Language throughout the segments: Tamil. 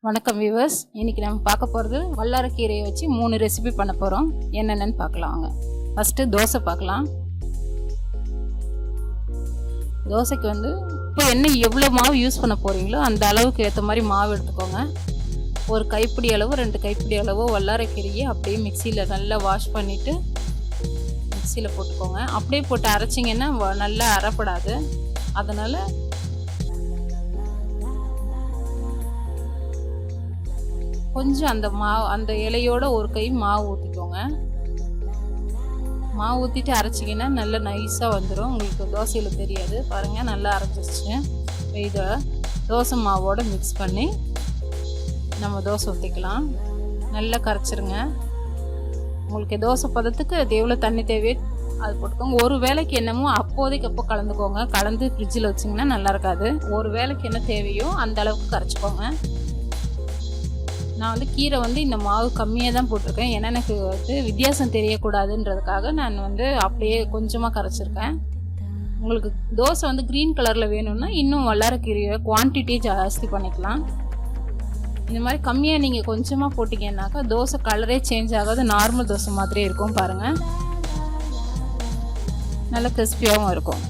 வணக்கம் வியூவர்ஸ், இன்றைக்கி நம்ம பார்க்க போகிறது வல்லாரை கீரையை வச்சு 3 ரெசிபி பண்ண போகிறோம். என்னென்னு பார்க்கலாம் வாங்க. ஃபஸ்ட்டு தோசை பார்க்கலாம். தோசைக்கு இப்போ என்ன எவ்வளோ மாவு யூஸ் பண்ண போகிறீங்களோ அந்த அளவுக்கு ஏற்ற மாதிரி மாவு எடுத்துக்கோங்க. ஒரு கைப்பிடி அளவு 2 கைப்பிடி அளவு வல்லாரை கீரையை அப்படியே மிக்சியில் நல்லா வாஷ் பண்ணிவிட்டு மிக்சியில் போட்டுக்கோங்க. அப்படியே போட்டு அரைச்சிங்கன்னா நல்லா அரைப்படாது. அதனால் கொஞ்சம் அந்த இலையோட ஒரு கை மாவு ஊற்றிக்கோங்க. மாவு ஊற்றிட்டு அரைச்சிங்கன்னா நல்லா நைஸாக வந்துடும். உங்களுக்கு தோசையில் தெரியாது. பாருங்கள், நல்லா அரைச்சிருச்சு. இதை தோசை மாவோடு மிக்ஸ் பண்ணி நம்ம தோசை ஊற்றிக்கலாம். நல்லா கரைச்சிருங்க. உங்களுக்கு தோசை பதத்துக்கு அது எவ்வளோ தண்ணி தேவையோ அது போட்டுக்கோங்க. ஒரு வேளைக்கு என்னமோ அப்போதைக்கு அப்போ கலந்துக்கோங்க. கலந்து ஃப்ரிட்ஜில் வச்சிங்கன்னா நல்லா இருக்காது. ஒரு வேளைக்கு என்ன தேவையோ அந்த அளவுக்கு கரைச்சிக்கோங்க. நான் கீரை இந்த மாவு கம்மியாக தான் போட்டிருக்கேன். ஏன்னா எனக்கு வித்தியாசம் தெரியக்கூடாதுன்றதுக்காக நான் அப்படியே கொஞ்சமாக கரைச்சிருக்கேன். உங்களுக்கு தோசை க்ரீன் கலரில் வேணும்னா இன்னும் வல்லாரை கீரையை குவான்டிட்டி ஜாஸ்தி பண்ணிக்கலாம். இந்த மாதிரி கம்மியாக நீங்கள் கொஞ்சமாக போட்டிங்கன்னாக்கா தோசை கலரே சேஞ்ச் ஆகாது, நார்மல் தோசை மாதிரியே இருக்கும். பாருங்கள், நல்ல கிறிஸ்பியாகவும் இருக்கும்.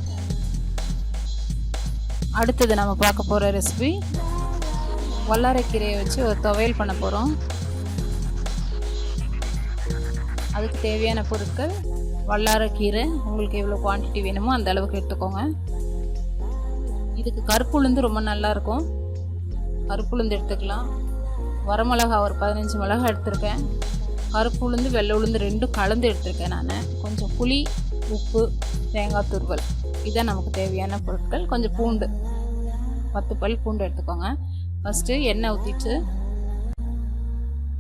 அடுத்தது நம்ம பார்க்க போகிற ரெசிபி வல்லாரை கீரையை வச்சு ஒரு துவையல் பண்ண போகிறோம். அதுக்கு தேவையான பொருட்கள் வல்லாரை கீரை உங்களுக்கு எவ்வளோ குவான்டிட்டி வேணுமோ அந்த அளவுக்கு எடுத்துக்கோங்க. இதுக்கு கருப்பு உளுந்து ரொம்ப நல்லாயிருக்கும். கருப்பு உளுந்து எடுத்துக்கலாம். வரமிளகா ஒரு 15 மிளகா எடுத்திருக்கேன். கருப்பு உளுந்து வெள்ளை உளுந்து 2 கலந்து எடுத்திருக்கேன் நான். கொஞ்சம் புளி, உப்பு, தேங்காய் துருவல், இதான் நமக்கு தேவையான பொருட்கள். கொஞ்சம் பூண்டு, 10 பல் பூண்டு எடுத்துக்கோங்க. ஃபஸ்ட்டு எண்ணெய் ஊற்றிட்டு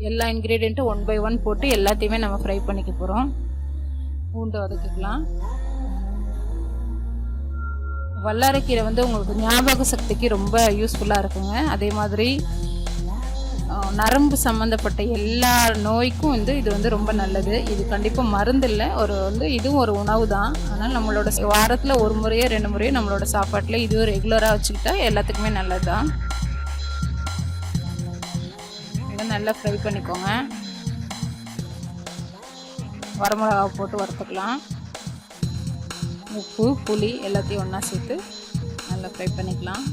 எல்லா இன்க்ரீடியண்ட்டும் 1 by 1 போட்டு எல்லாத்தையுமே நம்ம ஃப்ரை பண்ணிக்க போகிறோம். பூண்டு வதக்கிக்கலாம். வல்லாரைக்கீரை உங்களுக்கு ஞாபக சக்திக்கு ரொம்ப யூஸ்ஃபுல்லாக இருக்குங்க. அதே மாதிரி நரம்பு சம்மந்தப்பட்ட எல்லா நோய்க்கும் இது ரொம்ப நல்லது. இது கண்டிப்பாக மருந்து இல்லை, இதுவும் ஒரு உணவு தான். ஆனால் நம்மளோட வாரத்தில் 1 முறையோ 2 முறையோ நம்மளோட சாப்பாட்டில் இதுவும் ரெகுலராக வச்சுக்கிட்டா எல்லாத்துக்குமே நல்லது தான். நல்லா ஃப்ரை பண்ணிக்கோங்க. வரமிளகா போட்டு வறுத்துக்கலாம். உப்பு, புளி எல்லாத்தையும் ஒன்றா சேர்த்து நல்லா ஃப்ரை பண்ணிக்கலாம்.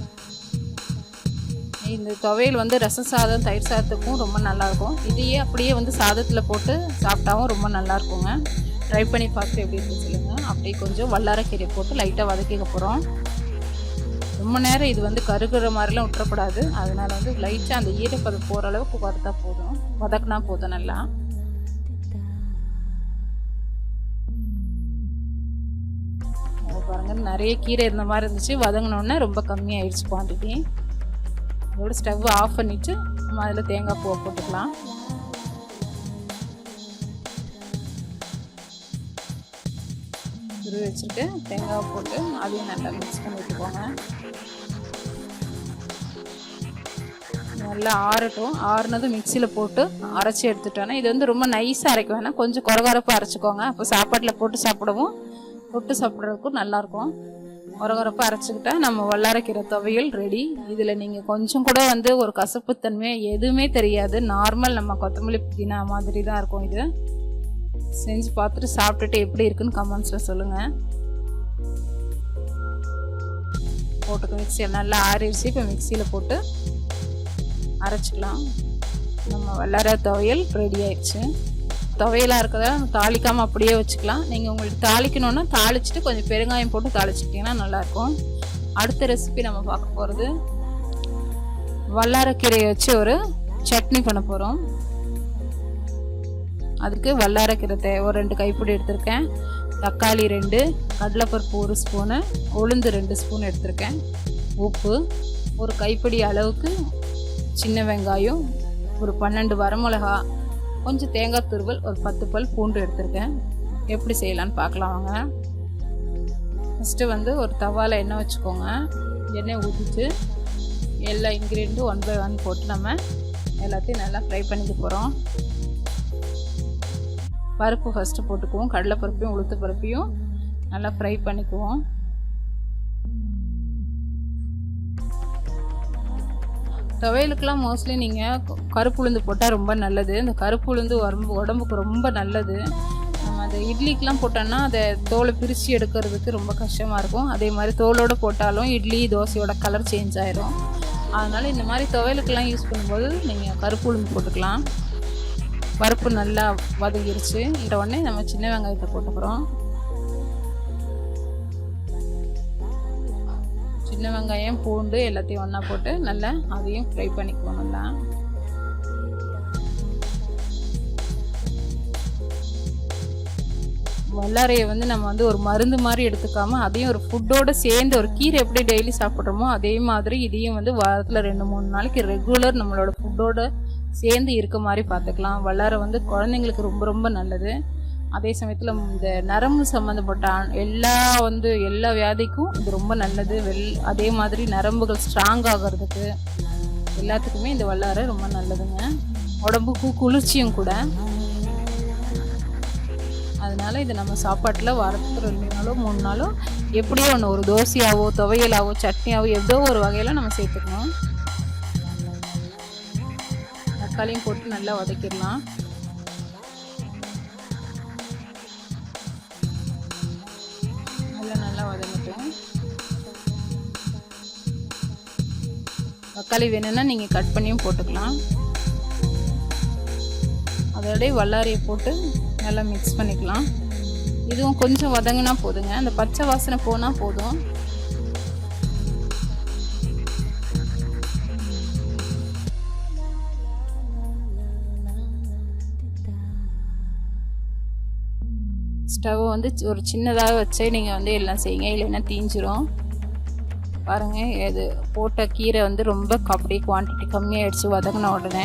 இந்த துவையல் ரசம் சாதம், தயிர் சாதத்துக்கும் ரொம்ப நல்லாயிருக்கும். இதையே அப்படியே சாதத்தில் போட்டு சாப்பிட்டாவும் ரொம்ப நல்லாயிருக்குங்க. ட்ரை பண்ணி பார்த்து எப்படி இருக்கு சொல்லுங்கள். அப்படியே கொஞ்சம் வல்லாரை கீரை போட்டு லைட்டாக வதக்கிக்க போகிறோம். ரொம்ப நேரம் இது கருகிற மாதிரிலாம் விட்டுறக்கூடாது. அதனால் லைட்டாக அந்த ஈரப்பதம் போகிற அளவுக்கு வறுத்தா போதும், வதக்கினா போதும். நல்லா பாருங்கள், நிறைய கீரை இருந்த மாதிரி இருந்துச்சு. வதங்கினோடனே ரொம்ப கம்மியாகிடுச்சு குவான்டிட்டி. அதோட ஸ்டவ் ஆஃப் பண்ணிவிட்டு நம்ம அதில் தேங்காய் பூவை போட்டுக்கலாம். துருவி வச்சுட்டு தேங்காய் போட்டு அதையும் நல்லா மிக்ஸ் பண்ணி விட்டுக்கோங்க. நல்லா ஆறட்டும். ஆறுனதும் மிக்சியில் போட்டு அரைச்சி எடுத்துட்டோன்னா இது ரொம்ப நைஸாக அரைக்க வேணாம், கொஞ்சம் கொரகொரப்பாக அரைச்சிக்கோங்க. அப்போ சாப்பாட்டில் போட்டு சாப்பிடவும் தொட்டு சாப்பிட்றதுக்கும் நல்லாயிருக்கும். கொரகொரப்பாக அரைச்சிக்கிட்டா நம்ம வல்லாரைக்கீரை துவையல் ரெடி. இதில் நீங்கள் கொஞ்சம் கூட ஒரு கசப்புத்தன்மை எதுவுமே தெரியாது. நார்மல் நம்ம கொத்தமல்லி புதினா மாதிரி தான் இருக்கும். இது செஞ்சு பார்த்துட்டு சாப்பிட்டுட்டு எப்படி இருக்குன்னு கமெண்ட்ஸில் சொல்லுங்கள். போட்டுக்க மிக்சியில் நல்லா ஆறிடுச்சு. இப்போ மிக்சியில் போட்டு அரைச்சிக்கலாம். நம்ம வல்லாரை துவையல் ரெடி ஆயிடுச்சு. துவையலாக இருக்கிறதால நம்ம தாளிக்காமல் அப்படியே வச்சுக்கலாம். நீங்கள் உங்களுக்கு தாளிக்கணுன்னா தாளிச்சிட்டு கொஞ்சம் பெருங்காயம் போட்டு தாளிச்சிட்டிங்கன்னா நல்லாயிருக்கும். அடுத்த ரெசிபி நம்ம பார்க்க போகிறது வல்லாரைக்கீரையை வச்சு ஒரு சட்னி பண்ண போகிறோம். அதுக்கு வல்லாரைக்கீரை ஒரு 2 கைப்பிடி எடுத்திருக்கேன். தக்காளி 2, கடலைப்பருப்பு 1 ஸ்பூனு, உளுந்து 2 ஸ்பூன் எடுத்திருக்கேன். உப்பு, ஒரு கைப்பிடி அளவுக்கு சின்ன வெங்காயம், ஒரு 12 வரமிளகா, கொஞ்சம் தேங்காய் துருவல், ஒரு 10 பல் பூண்டு எடுத்திருக்கேன். எப்படி செய்யலான்னு பார்க்கலாம் வாங்க. ஃபஸ்ட்டு ஒரு தவாவில் எண்ணெய் வச்சுக்கோங்க. எண்ணெய் ஊற்றிட்டு எல்லா இன்க்ரீடியண்ட்டும் 1 by 1 போட்டு நம்ம எல்லாத்தையும் நல்லா ஃப்ரை பண்ணிக்க போகிறோம். பருப்பு ஃபஸ்ட்டு போட்டுக்குவோம். கடலைப்பருப்பையும் உளுத்து பருப்பையும் நல்லா ஃப்ரை பண்ணிக்குவோம். துவையலுக்கெல்லாம் மோஸ்ட்லி நீங்கள் கருப்பு உளுந்து போட்டால் ரொம்ப நல்லது. இந்த கருப்பு உளுந்து உடம்புக்கு ரொம்ப நல்லது. நம்ம அந்த இட்லிக்கெலாம் போட்டோன்னா அதை தோலை பிரித்து எடுக்கிறதுக்கு ரொம்ப கஷ்டமாக இருக்கும். அதே மாதிரி தோலோடு போட்டாலும் இட்லி தோசையோட கலர் சேஞ்ச் ஆயிரும். அதனால் இந்த மாதிரி துவையலுக்கெல்லாம் யூஸ் பண்ணும்போது நீங்கள் கருப்பு உளுந்து போட்டுக்கலாம். பருப்பு நல்லா வதங்கிருச்சு. இந்த உடனே நம்ம சின்ன வெங்காயத்தை போட்டுக்கிறோம். சின்ன வெங்காயம் பூண்டு எல்லாத்தையும் ஒன்றா போட்டு நல்லா அதையும் ஃப்ரை பண்ணிக்குவோம். நல்லா வல்லாரையை நம்ம ஒரு மருந்து மாதிரி எடுத்துக்காமல் அதையும் ஒரு ஃபுட்டோடு சேர்ந்து, ஒரு கீரை எப்படி டெய்லி சாப்பிட்றோமோ அதே மாதிரி இதையும் வாரத்தில் 2-3 நாளைக்கு ரெகுலர் நம்மளோட ஃபுட்டோடு சேர்ந்து இருக்க மாதிரி பார்த்துக்கலாம். வல்லாரை குழந்தைங்களுக்கு ரொம்ப ரொம்ப நல்லது. அதே சமயத்தில் இந்த நரம்பு சம்மந்தப்பட்ட எல்லா வியாதிக்கும் இது ரொம்ப நல்லது. அதே மாதிரி நரம்புகள் ஸ்ட்ராங் ஆகிறதுக்கு எல்லாத்துக்குமே இந்த வல்லாரை ரொம்ப நல்லதுங்க. உடம்புக்கு குளிர்ச்சியும் கூட. அதனால இது நம்ம சாப்பாட்டில் வாரத்துக்கு 2 நாளோ 3 நாளோ எப்படியோ ஒன்று, ஒரு தோசையாவோ துவையலாவோ சட்னியாவோ ஏதோ ஒரு வகையில் நம்ம சேர்த்துக்கணும். தக்காளியும் போட்டு நல்லா வதக்கிடலாம். நல்லா வதங்கட்டும். தக்காளி வேணும்னா நீங்கள் கட் பண்ணியும் போட்டுக்கலாம். அதோடய வல்லாரையை போட்டு நல்லா மிக்ஸ் பண்ணிக்கலாம். இதுவும் கொஞ்சம் வதங்கினா போதுங்க. அந்த பச்சை வாசனை போனால் போதும். ஸ்டவ் ஒரு சின்னதாக வச்சே நீங்கள் எல்லாம் செய்யுங்க, இல்லைன்னா தீஞ்சிரும். பாருங்கள், இது போட்ட கீரை ரொம்ப அப்படியே குவான்டிட்டி கம்மியாகிடுச்சு வதங்கின உடனே.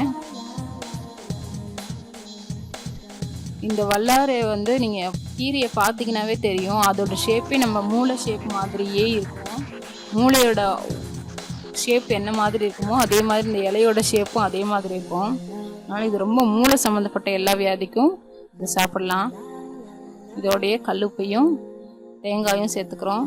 இந்த வல்லாரை நீங்கள் கீரையை பார்த்தீங்கன்னாவே தெரியும், அதோட ஷேப்பே நம்ம மூளை ஷேப் மாதிரியே இருக்கும். மூளையோட ஷேப் என்ன மாதிரி இருக்குமோ அதே மாதிரி இந்த இலையோட ஷேப்பும் அதே மாதிரி இருக்கும். அதனால் இது ரொம்ப மூளை சம்மந்தப்பட்ட எல்லா வியாதிக்கும் இது சாப்பிட்லாம். இதோடைய கல்லுப்பையும் தேங்காயும் சேர்த்துக்கிறோம்.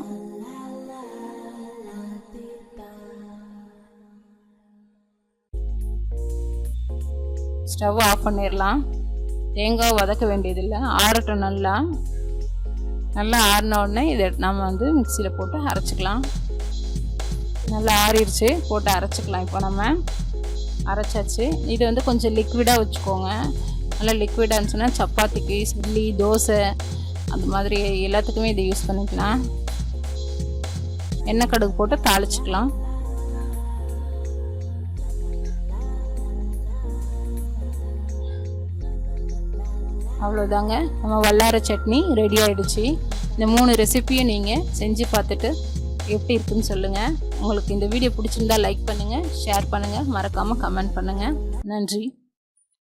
ஸ்டவ் ஆஃப் பண்ணிடலாம். தேங்காய் வதக்க வேண்டியதில்லை, ஆறட்டும். நல்லா ஆறின உடனே இதை நம்ம மிக்சியில் போட்டு அரைச்சிக்கலாம். நல்லா ஆறிடுச்சு, போட்டு அரைச்சிக்கலாம். இப்போ நம்ம அரைச்சாச்சு. இது கொஞ்சம் லிக்விடாக வச்சுக்கோங்க. நல்லா லிக்விடாக இருந்துச்சுன்னா சப்பாத்திக்கு, இட்லி, தோசை அந்த மாதிரி எல்லாத்துக்குமே இதை யூஸ் பண்ணிக்கலாம். எண்ணெய் கடுகு போட்டு தாளிச்சிக்கலாம். அவ்வளோதாங்க, நம்ம வல்லாரை சட்னி ரெடி ஆகிடுச்சு. இந்த 3 ரெசிப்பியும் நீங்கள் செஞ்சு பார்த்துட்டு எப்படி இருக்குன்னு சொல்லுங்கள். உங்களுக்கு இந்த வீடியோ பிடிச்சிருந்தா லைக் பண்ணுங்கள், ஷேர் பண்ணுங்கள், மறக்காமல் கமெண்ட் பண்ணுங்கள். நன்றி.